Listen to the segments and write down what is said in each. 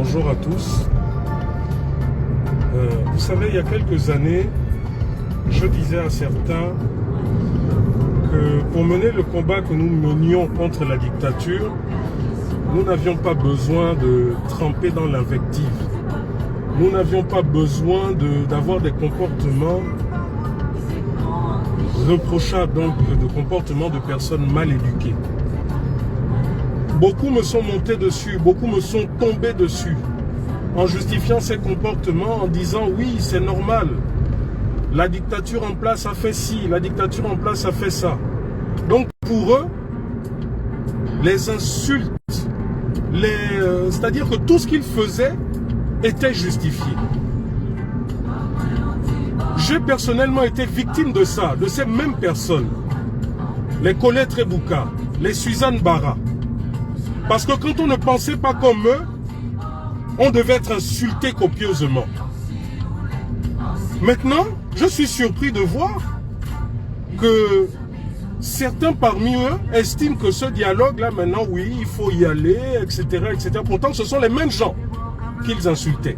bonjour à tous. Vous savez, il y a quelques années, je disais à certains que pour mener le combat que nous menions contre la dictature, nous n'avions pas besoin de tremper dans l'invective. Nous n'avions pas besoin d'avoir des comportements reprochables, donc de comportements de personnes mal éduquées. Beaucoup me sont montés dessus, beaucoup me sont tombés dessus, en justifiant ces comportements, en disant oui, c'est normal. La dictature en place a fait ci, la dictature en place a fait ça. Donc pour eux, les insultes, c'est-à-dire que tout ce qu'ils faisaient était justifié. J'ai personnellement été victime de ça, de ces mêmes personnes. Les Colette Rebouka, les Suzanne Bara. Parce que quand on ne pensait pas comme eux, on devait être insulté copieusement. Maintenant, je suis surpris de voir que certains parmi eux estiment que ce dialogue-là, maintenant, oui, il faut y aller, etc., etc. Pourtant, ce sont les mêmes gens qu'ils insultaient.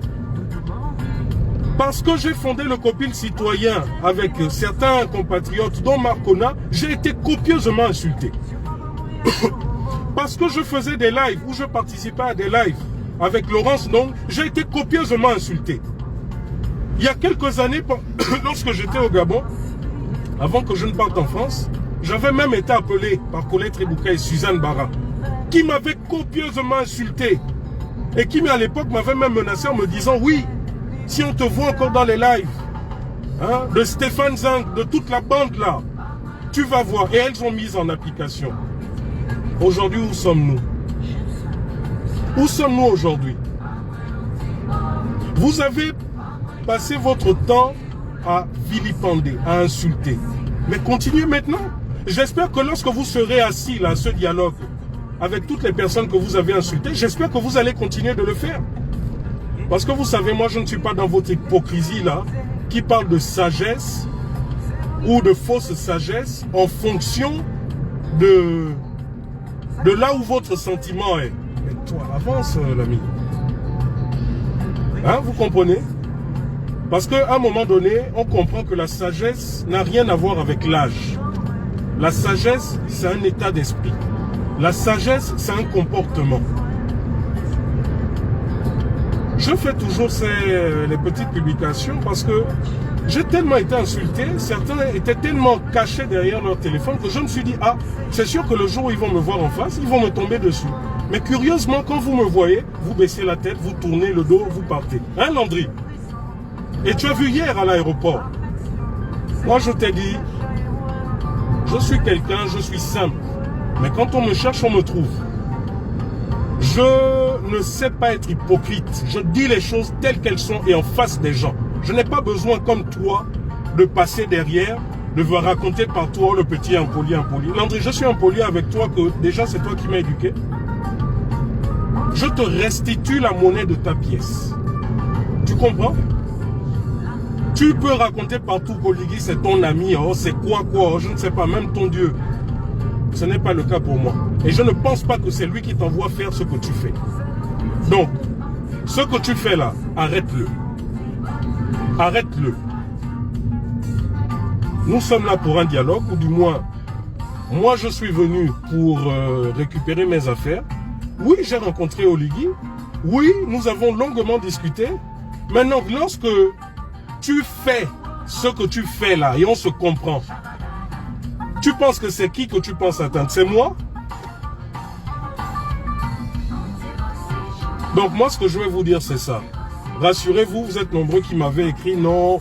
Parce que j'ai fondé le Copil citoyen avec certains compatriotes, dont Marcona, j'ai été copieusement insulté. Parce que je faisais des lives, ou je participais à des lives avec Laurence Ndong, j'ai été copieusement insulté. Il y a quelques années, lorsque j'étais au Gabon, avant que je ne parte en France, j'avais même été appelé par Colette Rebouka et Suzanne Bara, qui m'avaient copieusement insulté. Et qui, à l'époque, m'avait même menacé en me disant, oui, si on te voit encore dans les lives, hein, de Stéphane Zang, de toute la bande là, tu vas voir. Et elles ont mis en application. Aujourd'hui, où sommes-nous? Où sommes-nous aujourd'hui? Vous avez passé votre temps à vilipender, à insulter. Mais continuez maintenant. J'espère que lorsque vous serez assis là, à ce dialogue, avec toutes les personnes que vous avez insultées, j'espère que vous allez continuer de le faire. Parce que vous savez, moi je ne suis pas dans votre hypocrisie là, qui parle de sagesse ou de fausse sagesse en fonction de là où votre sentiment est. Mais toi, avance l'ami. Hein, vous comprenez? Parce qu'à un moment donné, on comprend que la sagesse n'a rien à voir avec l'âge. La sagesse, c'est un état d'esprit. La sagesse, c'est un comportement. Je fais toujours les petites publications parce que j'ai tellement été insulté, certains étaient tellement cachés derrière leur téléphone que je me suis dit, ah, c'est sûr que le jour où ils vont me voir en face, ils vont me tomber dessus. Mais curieusement, quand vous me voyez, vous baissez la tête, vous tournez le dos, vous partez. Hein, Landry? Et tu as vu hier à l'aéroport, moi je t'ai dit, je suis quelqu'un, je suis simple. Mais quand on me cherche, on me trouve. Je ne sais pas être hypocrite. Je dis les choses telles qu'elles sont et en face des gens. Je n'ai pas besoin, comme toi, de passer derrière, de vous raconter par toi le petit impoli. Landry, je suis impoli avec toi, que déjà c'est toi qui m'as éduqué. Je te restitue la monnaie de ta pièce. Tu comprends? Tu peux raconter partout qu'Oligui c'est ton ami, oh c'est quoi, oh, je ne sais pas, même ton Dieu. Ce n'est pas le cas pour moi. Et je ne pense pas que c'est lui qui t'envoie faire ce que tu fais. Donc, ce que tu fais là, arrête-le. Arrête-le. Nous sommes là pour un dialogue, ou du moins, moi je suis venu pour récupérer mes affaires. Oui, j'ai rencontré Oligui. Oui, nous avons longuement discuté. Maintenant, lorsque tu fais ce que tu fais là, et on se comprend, tu penses que c'est qui que tu penses atteindre? C'est moi? Donc moi, ce que je vais vous dire, c'est ça. Rassurez-vous, vous êtes nombreux qui m'avaient écrit, non,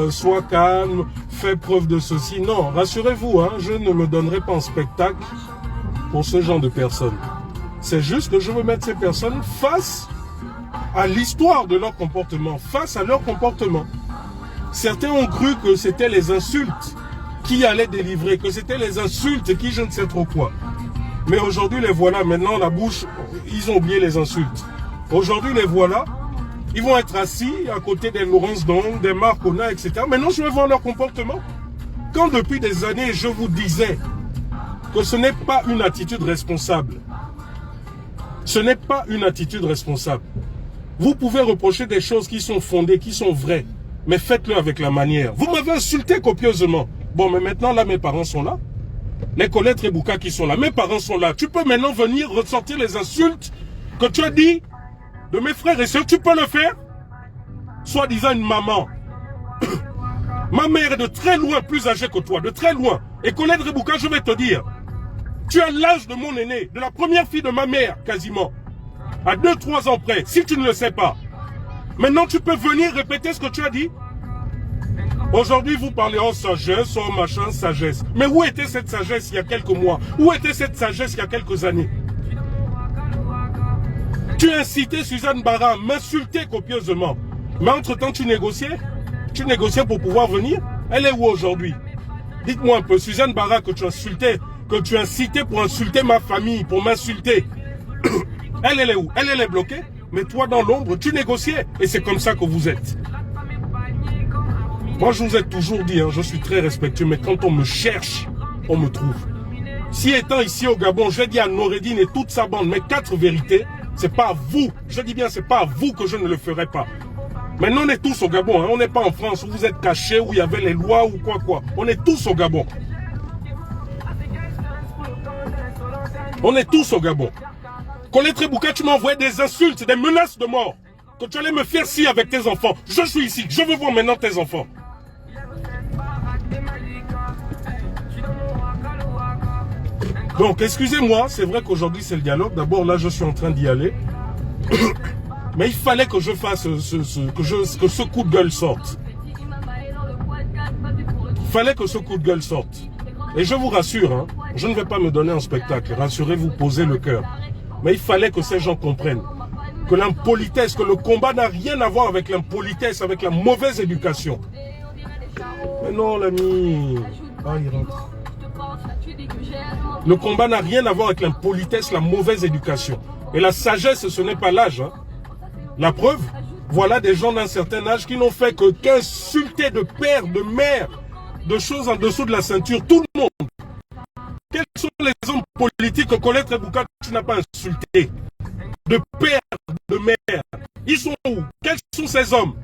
sois calme, fais preuve de ceci. Non, rassurez-vous, hein, je ne me donnerai pas en spectacle pour ce genre de personnes. C'est juste que je veux mettre ces personnes face à l'histoire de leur comportement, face à leur comportement. Certains ont cru que c'était les insultes qui allaient délivrer, que c'était les insultes qui je ne sais trop quoi. Mais aujourd'hui, les voilà, maintenant la bouche, ils ont oublié les insultes. Aujourd'hui, les voilà, ils vont être assis à côté des Laurence Ndong, des Marcona, etc. Maintenant, je vais voir leur comportement. Quand depuis des années, je vous disais que ce n'est pas une attitude responsable. Ce n'est pas une attitude responsable. Vous pouvez reprocher des choses qui sont fondées, qui sont vraies, mais faites-le avec la manière. Vous m'avez insulté copieusement. Bon, mais maintenant, là, mes parents sont là. Les Colette et Bouka qui sont là, mes parents sont là. Tu peux maintenant venir ressortir les insultes que tu as dit de mes frères et sœurs. Tu peux le faire? Soi-disant une maman. Ma mère est de très loin plus âgée que toi, de très loin. Et Colette Rebouka, je vais te dire, tu as l'âge de mon aîné, de la première fille de ma mère, quasiment. À 2-3 ans près, si tu ne le sais pas. Maintenant, tu peux venir répéter ce que tu as dit. Aujourd'hui, vous parlez en sagesse, en machin, sagesse. Mais où était cette sagesse il y a quelques mois? Où était cette sagesse il y a quelques années? Tu as incité Suzanne Bara à m'insulter copieusement. Mais entre-temps, tu négociais? Tu négociais pour pouvoir venir? Elle est où aujourd'hui? Dites-moi un peu, Suzanne Bara que tu insultais, que tu incitais pour insulter ma famille, pour m'insulter. Elle est où? Elle est bloquée. Mais toi, dans l'ombre, tu négociais. Et c'est comme ça que vous êtes. Moi, je vous ai toujours dit, hein, je suis très respectueux, mais quand on me cherche, on me trouve. Si étant ici au Gabon, j'ai dit à Noureddine et toute sa bande, mes 4 vérités, c'est pas à vous, je dis bien, c'est pas à vous que je ne le ferai pas. Maintenant, on est tous au Gabon, hein, on n'est pas en France où vous êtes cachés, où il y avait les lois ou quoi. On est tous au Gabon. On est tous au Gabon. Colette Rebouka, tu m'as envoyé des insultes, des menaces de mort. Que tu allais me faire ci avec tes enfants. Je suis ici, je veux voir maintenant tes enfants. Donc, excusez-moi, c'est vrai qu'aujourd'hui c'est le dialogue. D'abord, là, je suis en train d'y aller. Mais il fallait que je fasse que ce coup de gueule sorte. Il fallait que ce coup de gueule sorte. Et je vous rassure, hein, je ne vais pas me donner un spectacle. Rassurez-vous, posez le cœur. Mais il fallait que ces gens comprennent que l'impolitesse, que le combat n'a rien à voir avec l'impolitesse, avec la mauvaise éducation. Mais non, l'ami. Ah, il rentre. Le combat n'a rien à voir avec l'impolitesse, la mauvaise éducation. Et la sagesse, ce n'est pas l'âge. Hein. La preuve, voilà des gens d'un certain âge qui n'ont fait que qu'insulter de père, de mère, de choses en dessous de la ceinture, tout le monde. Quels sont les hommes politiques que Colette Rebouka, tu n'as pas insulté? De père, de mère. Ils sont où? Quels sont ces hommes?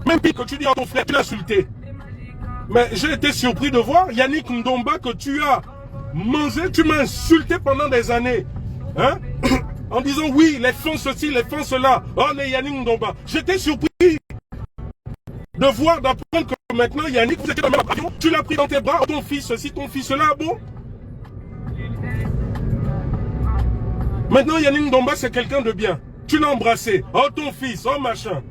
Même pire que tu dis à ton frère, tu l'as insulté. Mais j'ai été surpris de voir Yannick Ndomba que tu as mangé, tu m'as insulté pendant des années. Hein? En disant oui, les fonds ceci, les fonds cela. Oh, mais Yannick Ndomba. J'étais surpris de voir, d'apprendre que maintenant Yannick, vous étiez dans le même avion, tu l'as pris dans tes bras, oh, ton fils ceci, ton fils cela, bon? Maintenant Yannick Ndomba c'est quelqu'un de bien. Tu l'as embrassé, oh ton fils, oh machin.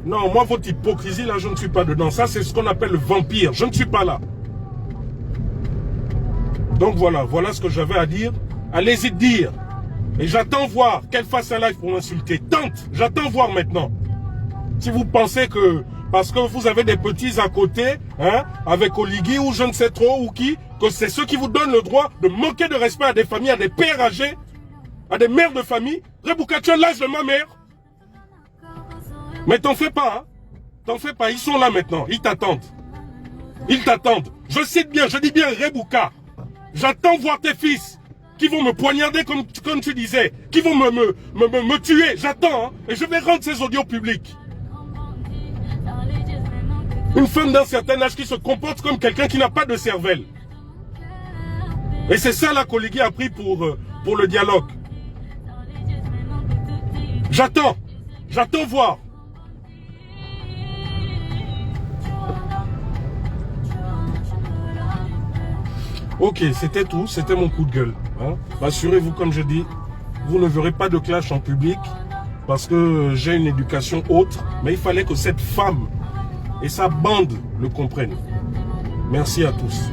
Non, moi votre hypocrisie là, je ne suis pas dedans. Ça c'est ce qu'on appelle le vampire, je ne suis pas là. Donc voilà ce que j'avais à dire. Allez-y dire. Et j'attends voir qu'elle fasse un live pour m'insulter. Tente, j'attends voir maintenant. Si vous pensez que, parce que vous avez des petits à côté, hein, avec Oligui ou je ne sais trop ou qui, que c'est ceux qui vous donnent le droit de manquer de respect à des familles, à des pères âgés, à des mères de famille. Rebouka, tu as l'âge de ma mère. Mais t'en fais pas, hein. T'en fais pas, ils sont là maintenant, ils t'attendent. Ils t'attendent. Je cite bien, je dis bien Rebouka. J'attends voir tes fils qui vont me poignarder comme tu disais, qui vont me tuer. J'attends, hein, et je vais rendre ces audios publics. Une femme d'un certain âge qui se comporte comme quelqu'un qui n'a pas de cervelle. Et c'est ça là qu'Oligui a pris pour le dialogue. J'attends voir. Ok, c'était tout, c'était mon coup de gueule. Hein. Rassurez-vous, comme je dis, vous ne verrez pas de clash en public parce que j'ai une éducation autre, mais il fallait que cette femme et sa bande le comprennent. Merci à tous.